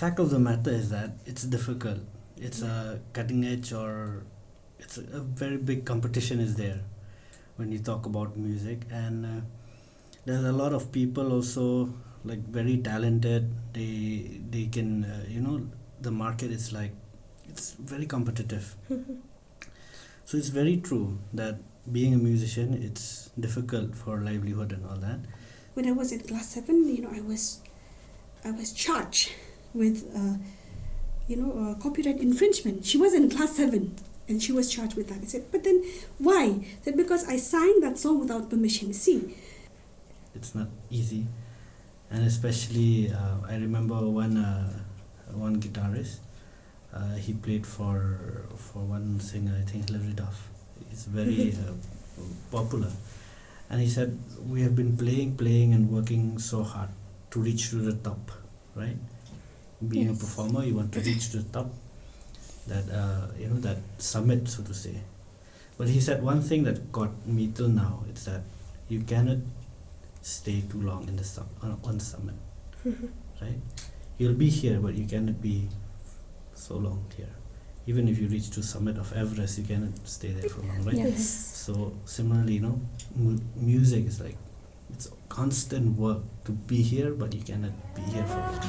fact of the matter is that it's difficult. It's a cutting edge, or it's a very big competition is there when you talk about music, and there's a lot of people also like very talented. They can the market is like it's very competitive. So it's very true that being a musician, it's difficult for livelihood and all that. When I was in class 7, I was charged with copyright infringement. She was in class 7 and she was charged with that. I said, but then why? I said, because I sang that song without permission. See, it's not easy, and especially I remember one guitarist. He played for one singer, I think Livelihood. He's very popular, and he said we have been playing and working so hard to reach to the top, right? Being a performer, you want to reach to the top, that that summit, so to say. But he said one thing that got me till now. It's that you cannot stay too long in the on the summit, right? You'll be here, but you cannot be so long here. Even if you reach to summit of Everest, you cannot stay there for long, right? Yes. So similarly, music is like it's constant work to be here, but you cannot be here for long.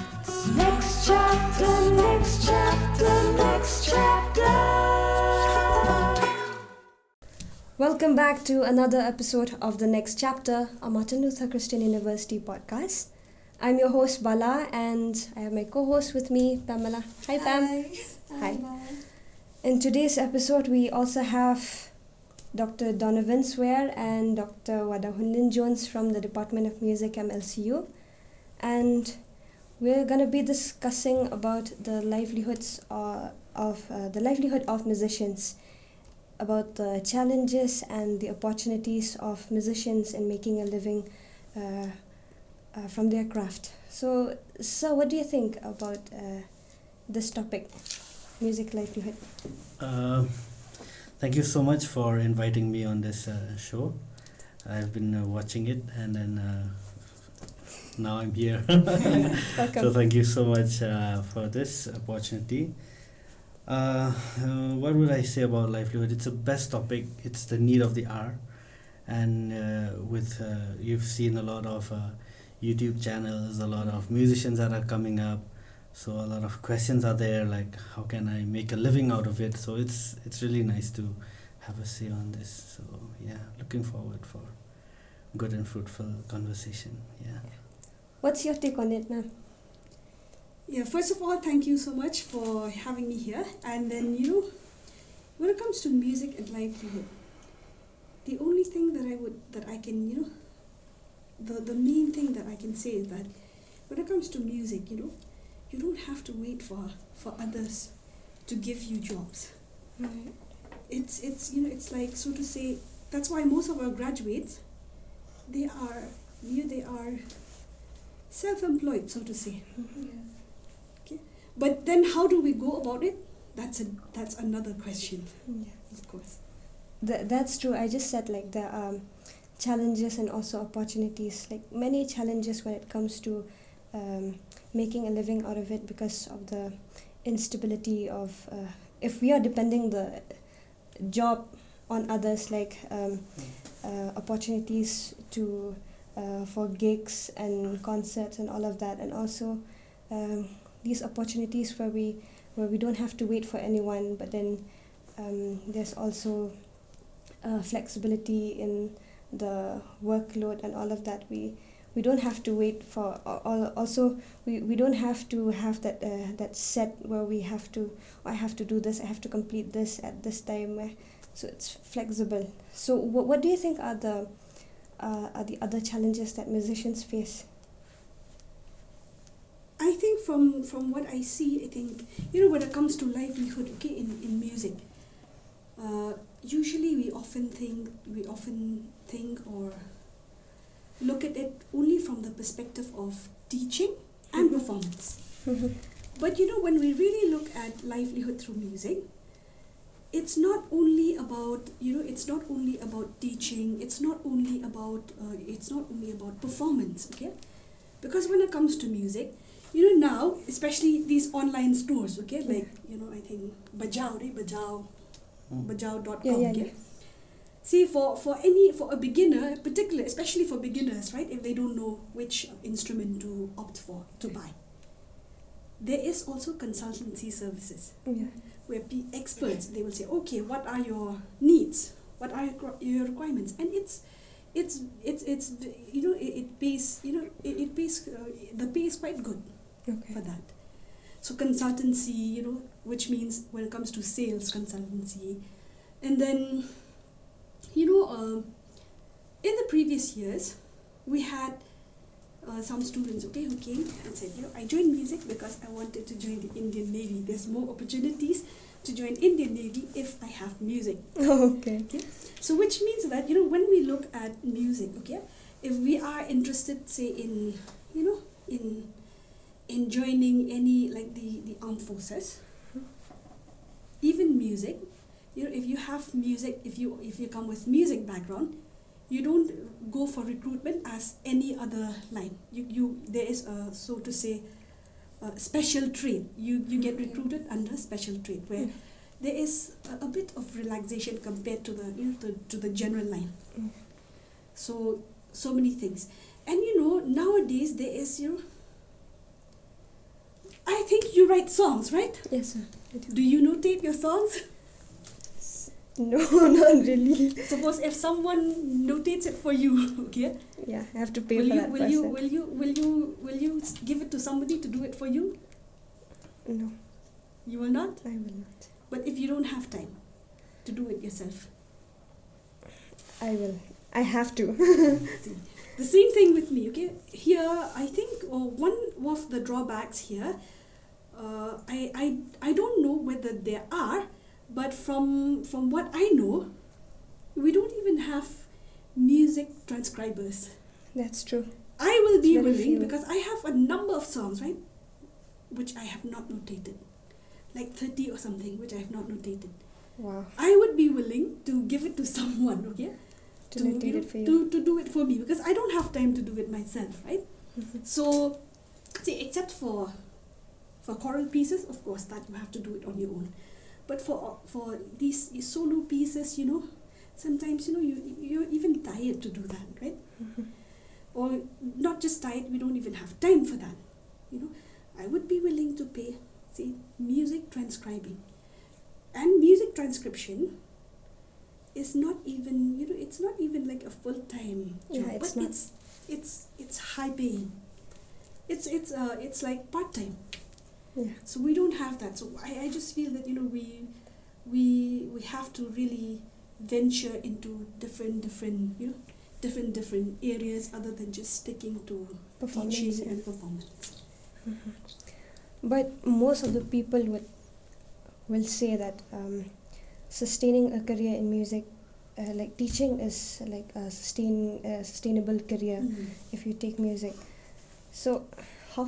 Next chapter, next chapter, next chapter. Welcome back to another episode of The Next Chapter, a Martin Luther Christian University podcast. I'm your host Bala, and I have my co-host with me, Pamela. Hi Pam. Hi. In today's episode, we also have Dr. Donovan Swer and Dr. Wadahunlin Jones from the Department of Music, MLCU. And we're going to be discussing about the livelihoods the livelihood of musicians, about the challenges and the opportunities of musicians in making a living from their craft. So what do you think about this topic, music livelihood? Thank you so much for inviting me on this show. I've been watching it, and then now I'm here. Welcome. So thank you so much for this opportunity. What would I say about livelihood? It's the best topic. It's the need of the hour, and with you've seen a lot of YouTube channels, a lot of musicians that are coming up. So a lot of questions are there, like how can I make a living out of it? So it's really nice to have a say on this. So yeah, looking forward for good and fruitful conversation. Yeah. What's your take on it, ma'am? Yeah, first of all, thank you so much for having me here. And then, when it comes to music and livelihood, the only thing the main thing that I can say is that when it comes to music, you don't have to wait for others to give you jobs. Right. It's like, so to say, that's why most of our graduates, they are self-employed, so to say. Okay, but then how do we go about it? That's another question. Yeah. Of course. That's true. I just said like there are challenges and also opportunities, like many challenges when it comes to making a living out of it because of the instability of if we are depending the job on others, like opportunities to for gigs and concerts and all of that, and also these opportunities where we don't have to wait for anyone, but then there's also flexibility in the workload and all of that. We don't have to wait for also we don't have to have that set where I have to do this, I have to complete this at this time, so it's flexible. So what do you think are the other challenges that musicians face? I think from what I see, I think when it comes to livelihood, okay, in music, usually we often think or look at it only from the perspective of teaching and performance. But when we really look at livelihood through music, it's not only about teaching, it's not only about performance, okay? Because when it comes to music, now, especially these online stores, okay, like, I think Bajao, Bajao.com, okay? See, for a beginner, particularly, especially for beginners, right, if they don't know which instrument to opt for, to buy, there is also consultancy services where experts, they will say, okay, what are your needs? What are your requirements? And it pays, the pay is quite good for that. So consultancy, which means when it comes to sales consultancy, and then, in the previous years, we had some students, okay, who came and said, I joined music because I wanted to join the Indian Navy. There's more opportunities to join Indian Navy if I have music. Okay. So which means that, when we look at music, okay, if we are interested, say, in joining any, like the armed forces, even music, if you have music, if you come with music background, you don't go for recruitment as any other line. There is a, so to say, a special trade. You get recruited under special trade, where there is a bit of relaxation compared to the to the general line. So many things, and nowadays there is I think you write songs, right? Yes, sir. Do you notate your songs? No, not really. Suppose if someone notates it for you, okay? Yeah, I have to pay Will for you that will person. will you give it to somebody to do it for you? No, You will not. I will not. But if you don't have time to do it yourself, I will. I have to. see, the same thing with me. Okay, here I think one of the drawbacks here. I don't know whether there are, but from what I know, we don't even have music transcribers. That's true. I will It's be very willing few. because I have a number of songs, right, which I have not notated, like 30 or something, which I have not notated. Wow. I would be willing to give it to someone, okay, To notate it for you. to do it for me, because I don't have time to do it myself, right? So, see, except for choral pieces, of course, that you have to do it on your own. But for these solo pieces, sometimes you're even tired to do that, right? Or not just tired, we don't even have time for that. I would be willing to pay, say, music transcribing. And music transcription is not even, it's not even like a full-time job, Yeah, it's but not. it's high paying. It's like part-time. Yeah. So we don't have that. So I just feel that we have to really venture into different areas other than just sticking to Performance, teaching yeah. and performance. But most of the people will say that sustaining a career in music, like teaching, is like a sustainable career if you take music. So how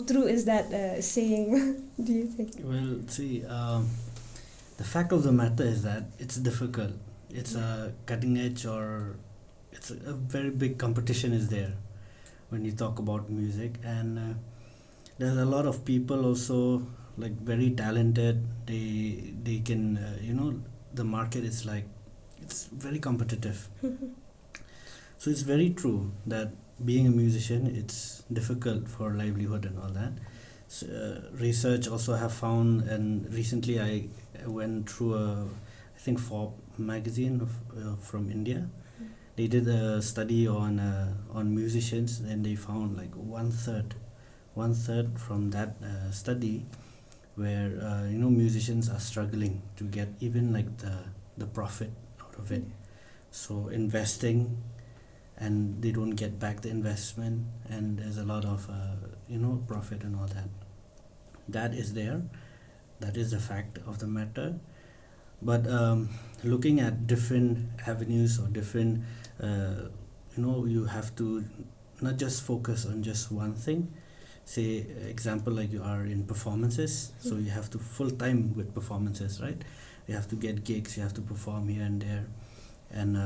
true is that saying? Do you think? Well, see, the fact of the matter is that it's difficult. It's a cutting edge, or it's a very big competition is there when you talk about music, and there's a lot of people also, like, very talented. They can the market is like, it's very competitive. So it's very true that being a musician, it's difficult for livelihood and all that. So, research also have found, and recently I went through I think Forbes magazine from India. They did a study on musicians, and they found like one third from that study, where musicians are struggling to get even like the profit out of it. So investing, and they don't get back the investment, and there's a lot of profit and all that. That is there. That is the fact of the matter. But looking at different avenues or different you have to not just focus on just one thing. Say, example, like you are in performances, so you have to full time with performances, right? You have to get gigs, you have to perform here and there, and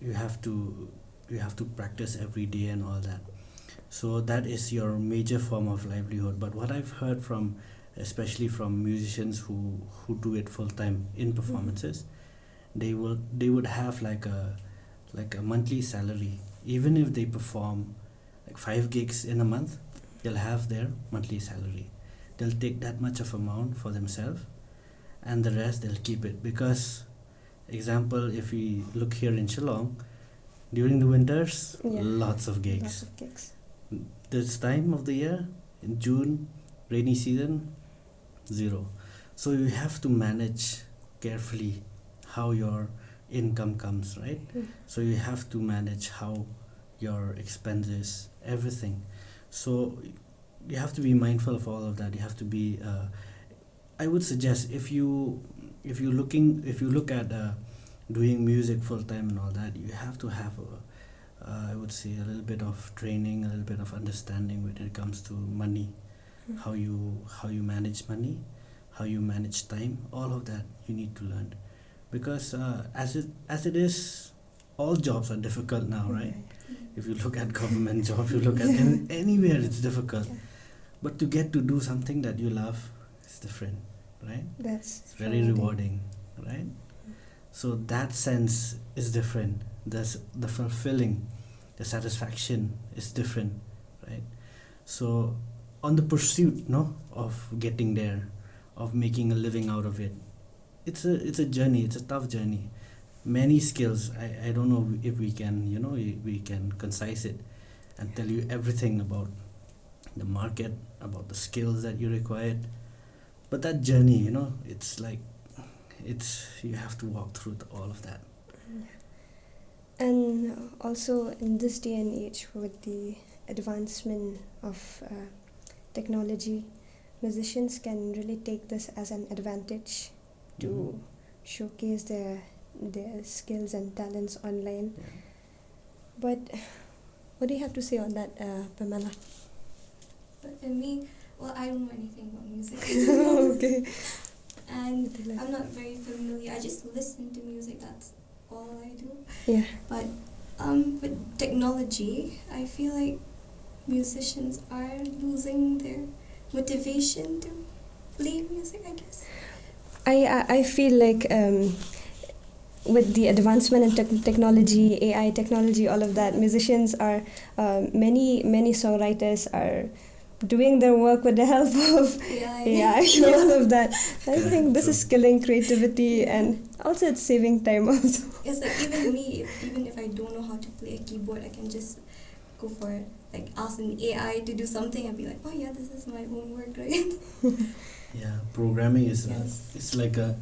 you have to practice every day and all that. So that is your major form of livelihood. But what I've heard from, especially from musicians who do it full time in performances, they would have like a monthly salary. Even if they perform like 5 gigs in a month, they'll have their monthly salary. They'll take that much of amount for themselves, and the rest they'll keep it. Because, example, if we look here in Shillong, during the winters, lots of gigs. Lots of gigs. This time of the year, in June, rainy season, 0. So you have to manage carefully how your income comes, right? So you have to manage how your expenses, everything. So you have to be mindful of all of that. You have to be I would suggest, if you look at doing music full time and all that, you have to have I would say a little bit of training, a little bit of understanding when it comes to money, how you manage money, how you manage time. All of that you need to learn, because as it is, all jobs are difficult now, right? If you look at government job, you look at anywhere, it's difficult. But to get to do something that you love is different, right? That's very rewarding, right? So that sense is different. The fulfilling, the satisfaction is different, right? So on the pursuit, of getting there, of making a living out of it, it's a journey. It's a tough journey. Many skills. I don't know if we can we can concise it and tell you everything about the market, about the skills that you required. But that journey, it's like you have to walk through all of that. And also in this day and age, with the advancement of technology, musicians can really take this as an advantage to showcase their skills and talents online. Yeah. But what do you have to say on that, Pamela? But for me, well, I don't know anything about music. Okay. And I'm not very familiar. I just listen to music, that's all I do. Yeah. But with technology, I feel like musicians are losing their motivation to play music, I guess. I feel like with the advancement in technology, AI technology, all of that, musicians are, many songwriters are doing their work with the help of AI and all of that. I think this is killing creativity, and also it's saving time also. It's like even if I don't know how to play a keyboard, I can just go for it. Like ask an AI to do something and be like, oh yeah, this is my own work, right? Yeah, programming is Yes. it's like a,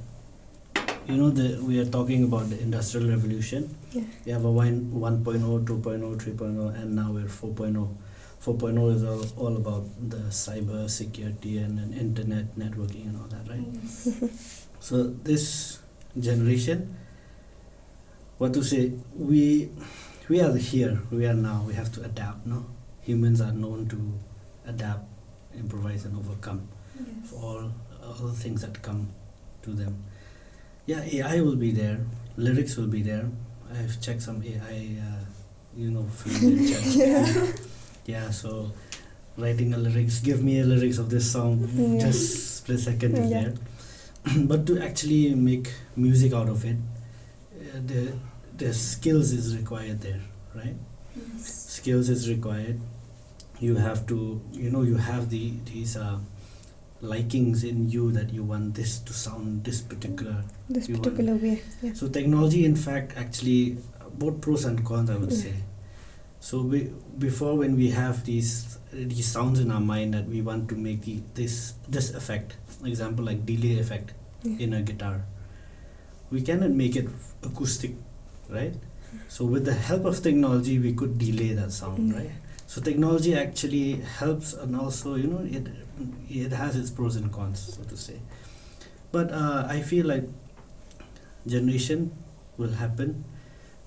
we are talking about the industrial revolution. Yeah. We have a 1.0, 2.0, 3.0, and now we're 4.0. 4.0 is all about the cyber security and internet networking and all that, right? Yes. So this generation, what to say, we are here, we are now, we have to adapt, no? Humans are known to adapt, improvise and overcome Yes. for all the things that come to them. Yeah, AI will be there, lyrics will be there. I've checked some AI, field chat. Yeah, so writing a lyrics, give me a lyrics of this song, just split second is there. But to actually make music out of it, the skills is required there, right? Yes. Skills is required. You have to, you have these likings in you that you want this to sound this particular way. Yeah. So technology, in fact, actually both pros and cons, I would say. So before, when we have these sounds in our mind that we want to make this effect, example like delay effect in a guitar, we cannot make it acoustic, right? So with the help of technology, we could delay that sound, right? So technology actually helps, and also it has its pros and cons, so to say. But I feel like generation will happen.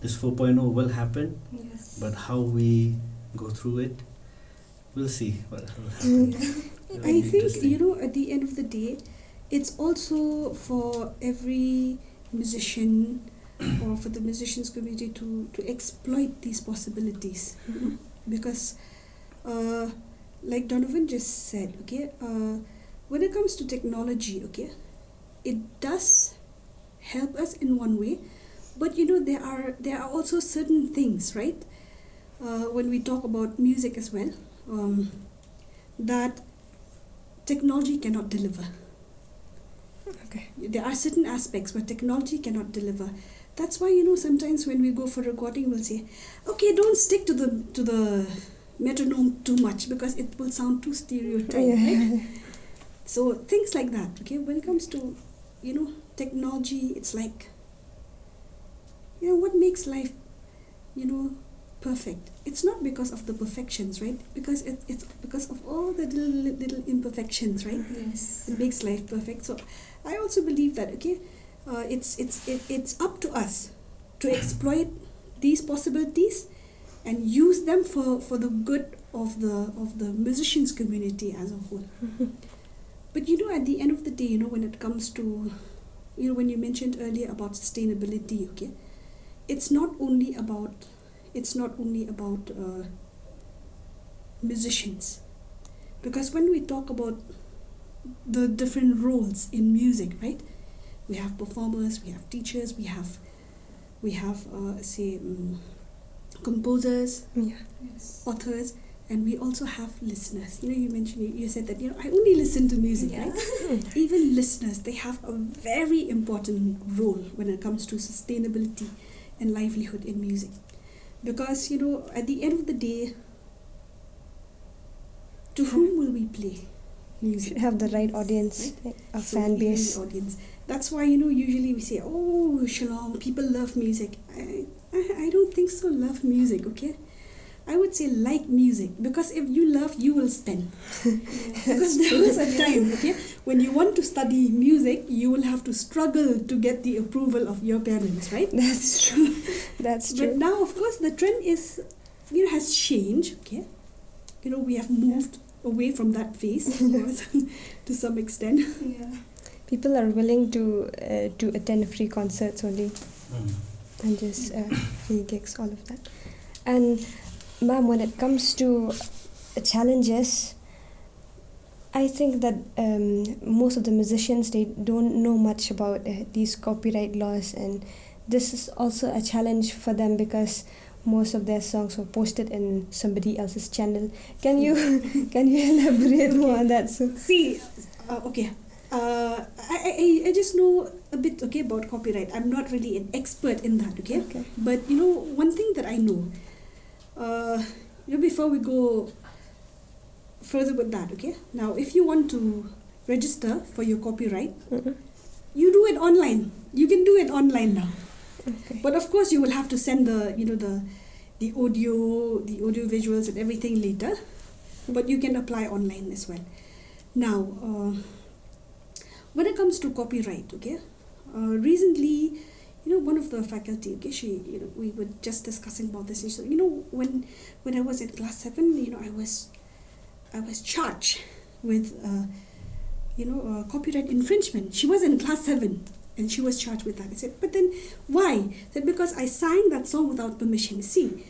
This 4.0 will happen, Yes. but how we go through it, we'll see what will happen. It'll I be think, interesting. at the end of the day, it's also for every musician or for the musicians community to exploit these possibilities. Because like Donovan just said, okay, when it comes to technology, okay, it does help us in one way, but there are also certain things, right? When we talk about music as well, that technology cannot deliver. Okay. There are certain aspects where technology cannot deliver. That's why sometimes when we go for recording, we'll say, okay, don't stick to the metronome too much because it will sound too stereotyped, right? So things like that. Okay, when it comes to technology, it's like what makes life perfect. It's not because of the perfections, right? Because it's because of all the little imperfections, right? Yes. It makes life perfect. So I also believe that it's up to us to exploit these possibilities and use them for the good of the musicians community as a whole. But at the end of the day, when it comes to when you mentioned earlier about sustainability, okay, it's not only about musicians, because when we talk about the different roles in music, right? We have performers, we have teachers, we have composers, Yes. authors, and we also have listeners. You said that I only listen to music, Yeah. right? Even listeners, they have a very important role when it comes to sustainability and livelihood in music, because at the end of the day, to whom will we play music? Have the right audience, Right? a So fan even the base. audience. That's why usually we say, oh, Shillong, people love music. I don't think so. Love music, okay? I would say like music, because if you love, you will spend. Because there was a time, okay, when you want to study music, you will have to struggle to get the approval of your parents, right? That's true. That's true. But now, of course, the trend is, has changed, okay? We have moved away from that phase, of course, to some extent. Yeah. People are willing to attend free concerts only and just free gigs, all of that. And ma'am, when it comes to challenges, I think that most of the musicians, they don't know much about these copyright laws, and this is also a challenge for them because most of their songs were posted in somebody else's channel. Can you elaborate more on that? So See, okay. I just know a bit, okay, about copyright. I'm not really an expert in that, okay? Okay. But one thing that I know, before we go further with that, okay? Now, if you want to register for your copyright, you do it online. You can do it online now. Okay. But of course, you will have to send the audio visuals and everything later. But you can apply online as well. Now, when it comes to copyright, okay, recently, one of the faculty, okay, we were just discussing about this issue. When I was in class 7, I was charged with copyright infringement. She was in class 7 and she was charged with that. I said, but then why? I said, because I sang that song without permission. See,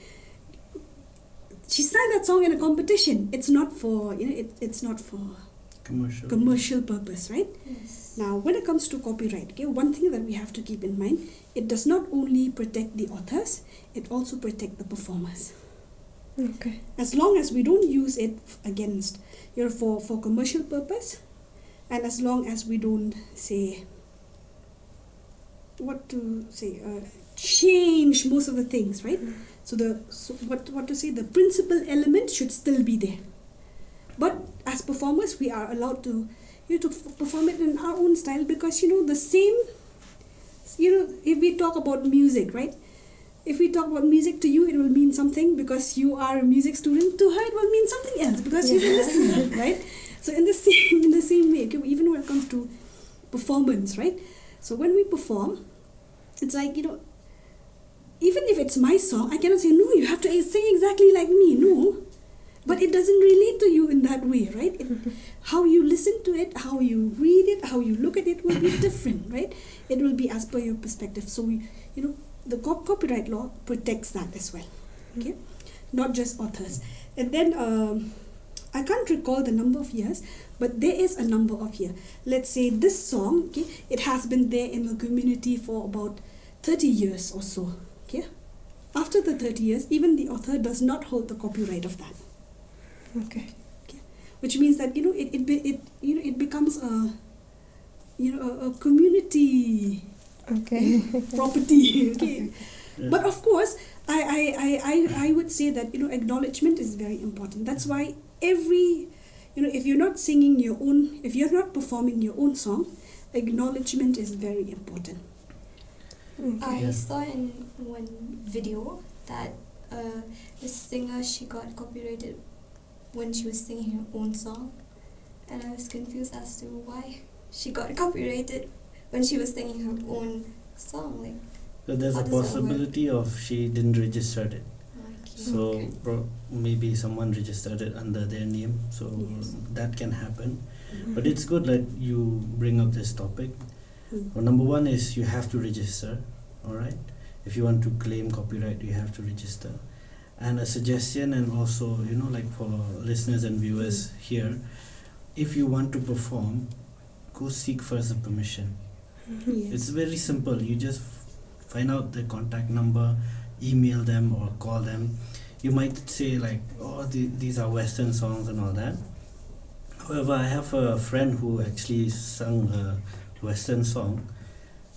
she sang that song in a competition. It's not for it's not for commercial purpose, right? Yes. Now, when it comes to copyright, okay, one thing that we have to keep in mind, it does not only protect the authors, it also protects the performers. Okay. As long as we don't use it against, for commercial purpose, and as long as we don't change most of the things, right? So the principal element should still be there. But as performers, we are allowed to to perform it in our own style, because the same, if we talk about music, right? If we talk about music, to you it will mean something because you are a music student. To her it will mean something else because you're a listener, right? So in the same way, okay, even when it comes to performance, right? So when we perform, it's like, even if it's my song, I cannot say, no, you have to sing exactly like me. No. But it doesn't relate to you in that way, right? How you listen to it, how you read it, how you look at it will be different, right? It will be as per your perspective. So the copyright law protects that as well, okay? Not just authors. And then I can't recall the number of years, but there is a number of years. Let's say this song, okay, it has been there in the community for about 30 years or so. Okay, after the 30 years, even the author does not hold the copyright of that. Okay. Which means that it becomes a community property. Okay. Yeah. But of course, I would say that acknowledgement is very important. That's why if you're not singing your own, if you're not performing your own song, acknowledgement is very important. I saw in one video that this singer, she got copyrighted when she was singing her own song, and I was confused as to why she got copyrighted when she was singing her own song. Like, So there's how a does that work? possibility of she didn't register it. Okay. So maybe someone registered it under their name. So Yes. that can happen. But it's good that you bring up this topic. Mm. Well, number one is you have to register. All right. If you want to claim copyright, you have to register. And a suggestion, and also like for listeners and viewers here, if you want to perform, go seek first the permission. Yes. It's very simple. You just find out the contact number, email them or call them. You might say like, oh, these are Western songs and all that. However, I have a friend who actually sung a Western song,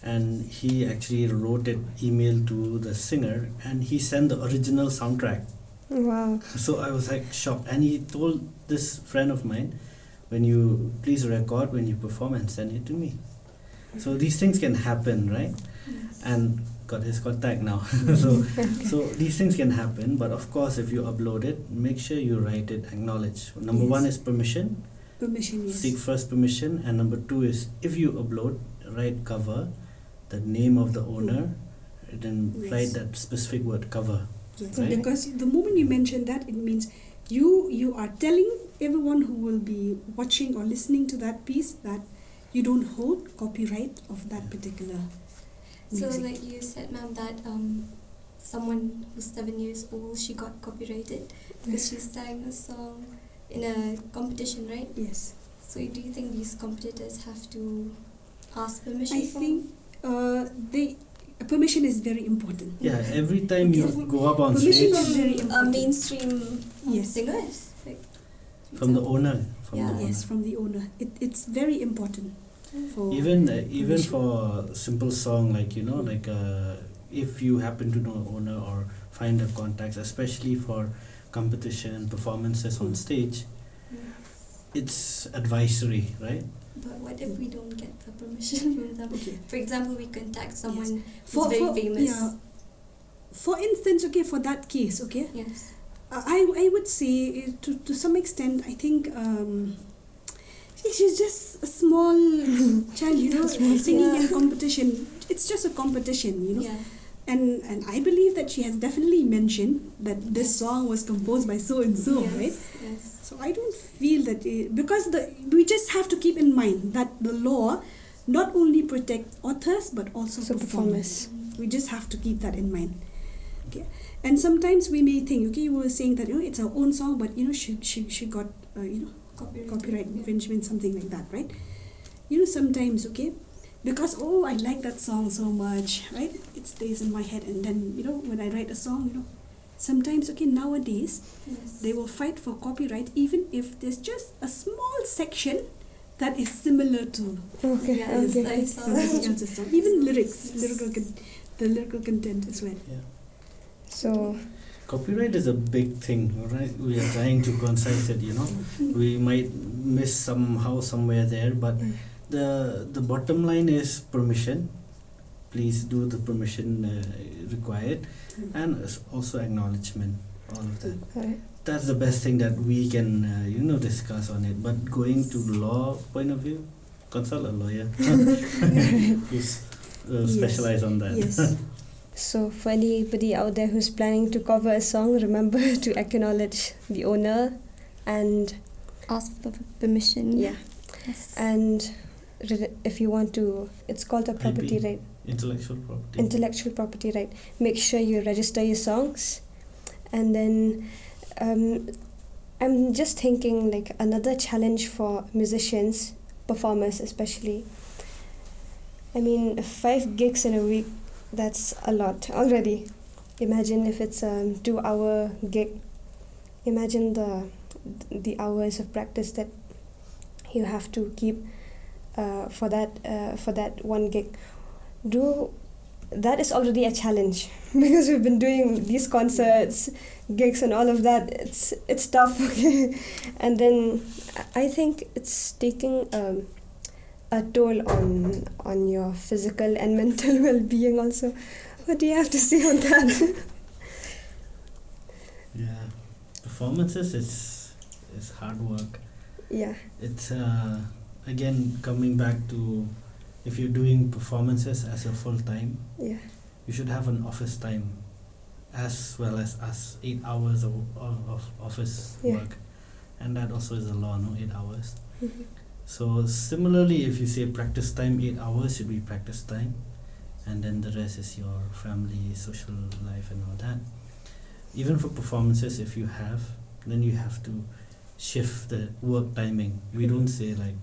and he actually wrote an email to the singer, and he sent the original soundtrack. Wow. So I was like shocked, and he told this friend of mine, when you please record when you perform and send it to me. So these things can happen, right? Yes. And got his contact now. so these things can happen, but of course if you upload it, make sure you write it, acknowledge. Number Yes. one is permission. Permission, yes. Seek first permission, and number two is if you upload, write cover, the name of the owner, then Yes. write that specific word cover. Yes, Right? because the moment you mention that, it means you are telling everyone who will be watching or listening to that piece that you don't hold copyright of that particular So, music. like you said, ma'am, that someone who's 7 years old, she got copyrighted because she sang a song in a competition, right? Yes, So, do you think these competitors have to ask permission I from? think the permission is very important. Yeah, every time you Okay. go up on Permission stage, is very important. Mainstream Yes. singers. Like, from the owner, from Yeah. the owner. Yes, from the owner. It's very important for Even permission. for a simple song like if you happen to know an owner or find a contacts, especially for competition performances on stage, it's advisory, right? But what if we don't get the permission from them? Okay. For example, we contact someone For who's very famous. yeah. For instance, okay, for that case, okay, Yes. I would say to some extent, I think she's just a small child, singing in competition. It's just a competition, Yeah. And I believe that she has definitely mentioned that this Yes. song was composed by so and so, Yes. right? Yes. So I don't feel that because we just have to keep in mind that the law not only protects authors but also So performers. We just have to keep that in mind. Okay, and sometimes we may think, okay, you were saying that it's our own song, but she got copyright infringement, something like that, right? Sometimes, okay, because I like that song so much, right? It stays in my head, and then when I write a song, sometimes, okay, nowadays Yes. they will fight for copyright even if there's just a small section that is similar to Okay. Yes, Okay. I saw somebody that. else's song. Even lyrics, Yes. the lyrical content as well. So Copyright is a big thing, all right? We are trying to concise it, We might miss somehow somewhere there, but the bottom line is permission. Please do the permission required, and also acknowledgement, all of that. alright. That's the best thing that we can discuss on it. But going to law point of view, consult a lawyer who's specialized on that. Yes. So for anybody out there who's planning to cover a song, remember to acknowledge the owner and Ask for permission. yeah. Yes. And if you want to, it's called a property IP. right, Intellectual property. intellectual property right. Make sure you register your songs, and then I'm just thinking like another challenge for musicians, performers especially. I mean, 5 gigs in a week, that's a lot already. Imagine if it's a 2-hour gig. Imagine the hours of practice that you have to keep for that one gig. That is already a challenge because we've been doing these concerts, gigs, and all of that. It's tough, okay? And then I think it's taking a toll on your physical and mental well-being also. What do you have to say on that? Yeah, performances is hard work. Yeah. It's again coming back to, if you're doing performances as a full time, Yeah. you should have an office time as well as us 8 hours of office Yeah. work, and that also is a law, no, 8 hours. Mhm. So similarly, if you say practice time, 8 hours should be practice time, and then the rest is your family, social life, and all that. Even for performances, if you have, then you have to shift the work timing. We don't say like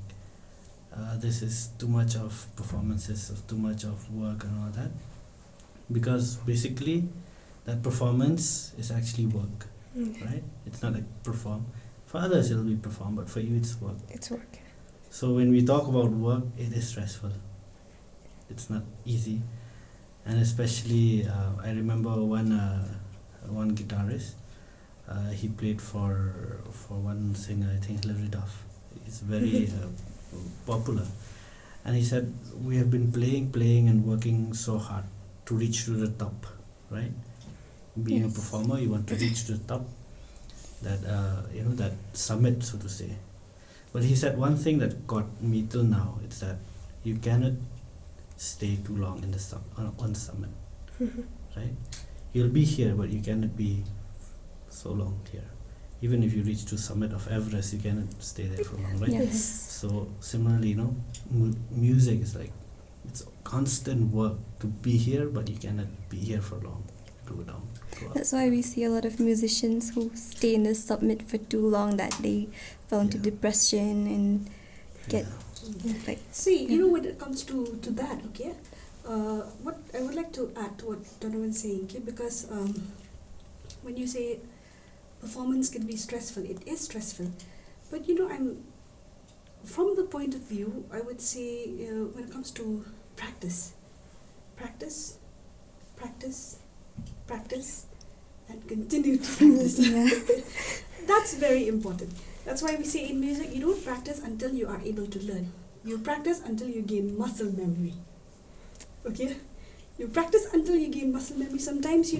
this is too much of performances, of too much of work and all that, because basically that performance is actually work, right? It's not like perform. For others it'll be perform, but for you it's work. It's work. So when we talk about work, it is stressful. It's not easy, and especially I remember one guitarist. He played for one singer, I think Livelihood. He's very popular, and he said we have been playing and working so hard to reach to the top, right? Being Yes. a performer, you want to reach to the top, that that summit, so to say. But he said one thing that got me till now, it's that you cannot stay too long in the on the summit, right? You'll be here, but you cannot be so long here. Even if you reach to summit of Everest, you cannot stay there for long, right? Yes. So similarly, music is like, it's constant work to be here, but you cannot be here for long. Go down. Go up. That's why we see a lot of musicians who stay in the summit for too long that they fall into Yeah. depression and get like. See, you know, when it comes to that, okay, what I would like to add to what Donovan is saying, okay, because when you say performance can be stressful, it is stressful, but I'm from the point of view, I would say when it comes to practice, and continue to practice. That's very important. That's why we say in music, you don't practice until you are able to learn. You practice until you gain muscle memory. Okay? You practice until you gain muscle memory. Sometimes,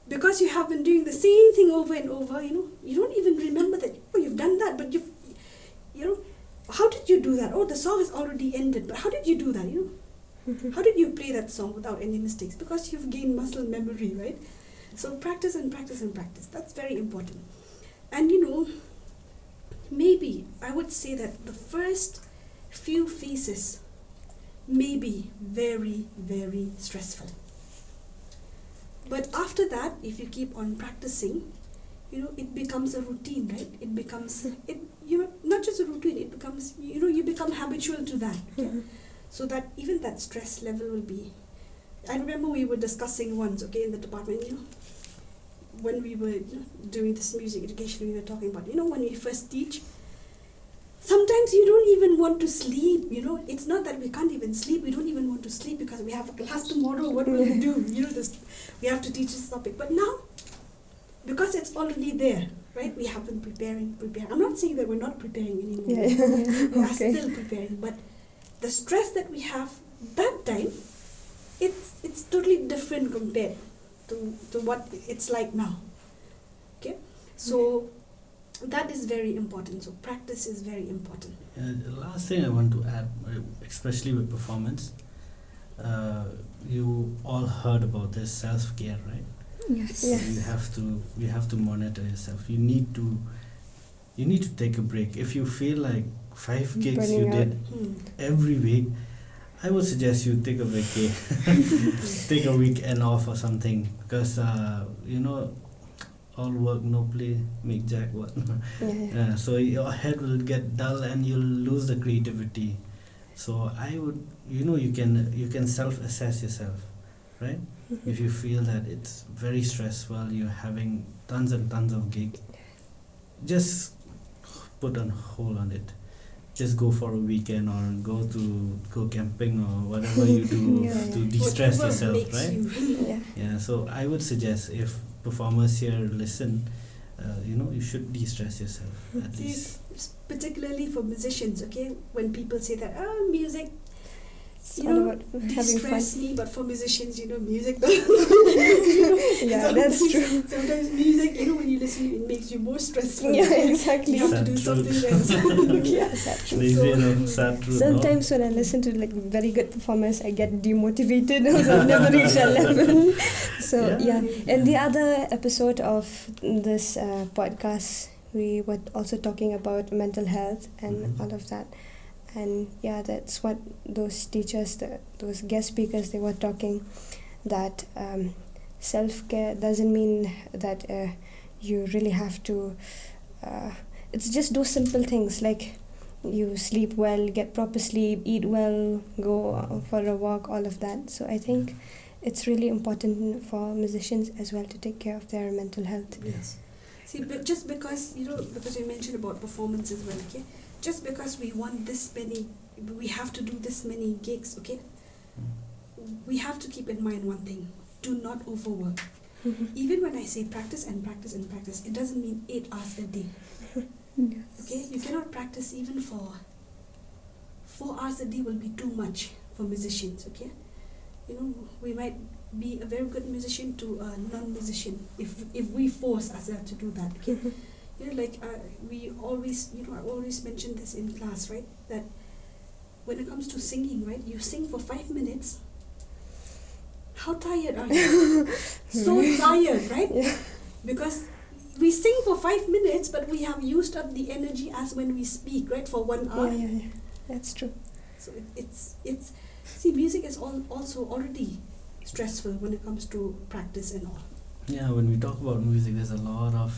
because you have been doing the same thing over and over, you don't even remember that, you've done that, but how did you do that? Oh, the song has already ended, but how did you do that, How did you play that song without any mistakes? Because you've gained muscle memory, right? So practice and practice and practice. That's very important. And maybe I would say that the first few phases may be very, very stressful. But after that, if you keep on practicing, it becomes a routine, right? It becomes, not just a routine, it becomes, you become habitual to that. Okay? So that even that stress level will be. I remember we were discussing once, okay, in the department, when we were doing this music education, we were talking about, when we first teach, sometimes you don't even want to sleep, It's not that we can't even sleep, we don't even want to sleep because we have a class tomorrow, what will we do? We have to teach this topic. But now, because it's already there, right, we have been preparing. I'm not saying that we're not preparing anymore. We are still preparing, but the stress that we have that time, it's totally different compared to what it's like now. Okay? So that is very important. So practice is very important. The last thing I want to add, especially with performance, you all heard about this self-care, right? Yes. So you have to monitor yourself. You need to take a break. If you feel like 5 gigs Burning you out. did every week, I would suggest you take a vacay, take a weekend off or something, because all work no play make Jack what. Yeah. So your head will get dull and you'll lose the creativity. So I would, you can self-assess yourself, right? If you feel that it's very stressful, you're having tons and tons of gigs, just put on hold on it. Just go for a weekend or go camping or whatever you do to de-stress Whatever yourself, makes right? you. Yeah, so I would suggest if performers here listen, you should de-stress yourself at See, least. particularly for musicians, okay, when people say that music It's all about having fun. de-stress me, but for musicians, music Yeah, that's true. Sometimes music, when you listen, it makes you more stressful. Yeah, okay? exactly. You have to do Sad something truth. else. Yeah, that's true. They say no, sad truth, no? Sometimes when I listen to like very good performers, I get demotivated. Also, I've never reached that level. So Yeah. In the other episode of this podcast, we were also talking about mental health and all of that. And that's what those teachers, those guest speakers, they were talking, that self-care doesn't mean that you really have to, it's just those simple things like you sleep well, get proper sleep, eat well, go for a walk, all of that. So I think it's really important for musicians as well to take care of their mental health. Yes. See, but just because, because you mentioned about performance as well, okay? Just because we want this many, we have to do this many gigs, okay? We have to keep in mind one thing. Do not overwork. Even when I say practice and practice and practice, it doesn't mean 8 hours a day. Okay? You cannot practice even for 4 hours a day will be too much for musicians, okay? We might be a very good musician to a non-musician if we force ourselves to do that, okay? We always, I always mention this in class, right? That when it comes to singing, right? You sing for 5 minutes. How tired are you? So tired, right? Yeah. Because we sing for 5 minutes, but we have used up the energy as when we speak, right? For 1 hour. Yeah. That's true. So it's see, music is also already stressful when it comes to practice and all. Yeah, when we talk about music, there's a lot of,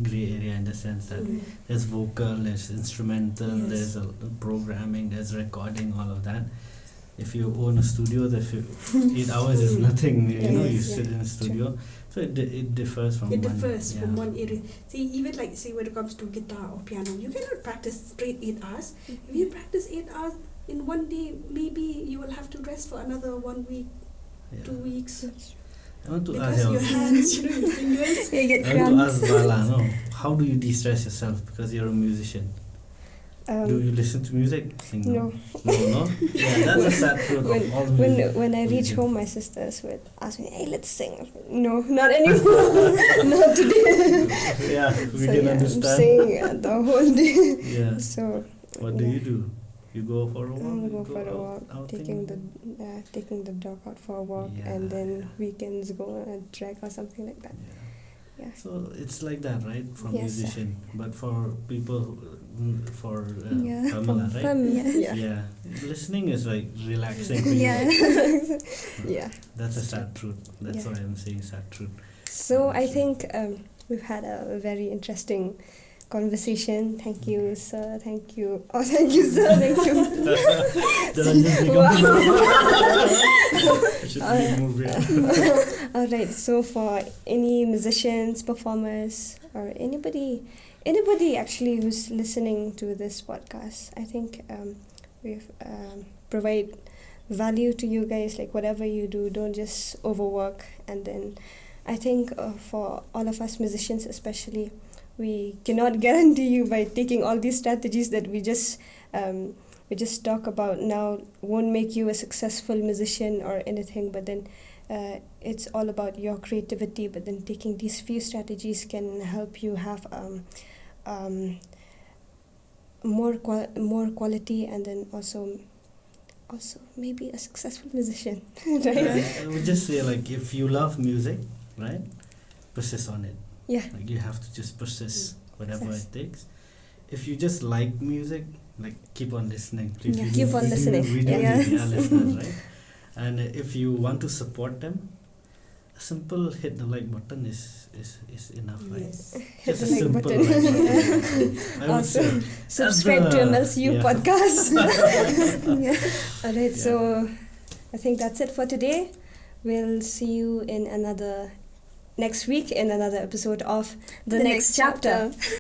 gray area in the sense that there's vocal, there's instrumental, there's programming, there's recording, all of that. If you own a studio, the 8 hours is nothing, you sit in a studio. True. So it differs from from one area. See, even when it comes to guitar or piano, you cannot practice straight 8 hours. If you practice 8 hours in one day, maybe you will have to rest for another 1 week, 2 weeks. I want to because ask your hands, your fingers. You get I want to ask cramps. Bala, how do you de-stress yourself because you're a musician? Do you listen to music? Sing? No. No? Yeah, that's a sad truth of all music. When I reach home, my sisters would ask me, "Hey, let's sing." No, not anymore. Not today. Yeah, we can understand. I'm singing the whole day. Yeah. So. What do you do? You go for a walk? Go for a walk, outing? taking the dog out for a walk, and then weekends go on a trek or something like that. Yeah. So it's like that, right? For Yes, musician, but for people, for Yeah. Pamela, right? Yeah. Listening is like relaxing for Yeah. you. Yeah. That's a sad truth. That's why I'm saying sad truth. So I think we've had a very interesting conversation. Thank you, sir. Thank you. Oh, thank you, sir. Thank you. Did I just become All right. So for any musicians, performers, or anybody actually who's listening to this podcast, I think we've provide value to you guys. Like whatever you do, don't just overwork. And then I think for all of us musicians especially, we cannot guarantee you by taking all these strategies that we just talk about now won't make you a successful musician or anything, but then it's all about your creativity. But then taking these few strategies can help you have more quality, and then also maybe a successful musician. Right? I would just say, like, if you love music, right, persist on it. Yeah. Like, you have to just persist, whatever it takes. If you just like music, like, keep on listening. Please. Yeah, keep on listening. We do need listeners, right? And if you want to support them, a simple hit the like button is enough, right? Yes. Hit Just the a like simple button. like button. I would say. Awesome. That's Subscribe to the- MLCU yeah. podcast. Yeah. Alright, Yeah. so I think that's it for today. We'll see you in next week in another episode of The Next Chapter.